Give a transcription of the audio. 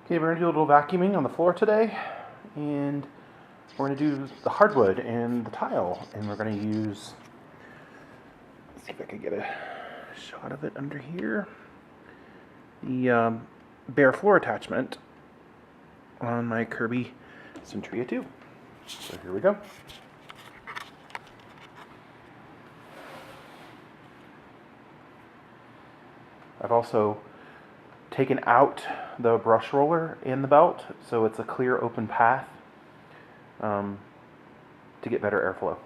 Okay, we're going to do a little vacuuming on the floor today, and we're going to do the hardwood and the tile, and we're going to use, let's see if I can get a shot of it under here, the bare floor attachment on my Kirby Centria 2. So here we go. I've also taken out the brush roller in the belt, so it's a clear open path to get better airflow.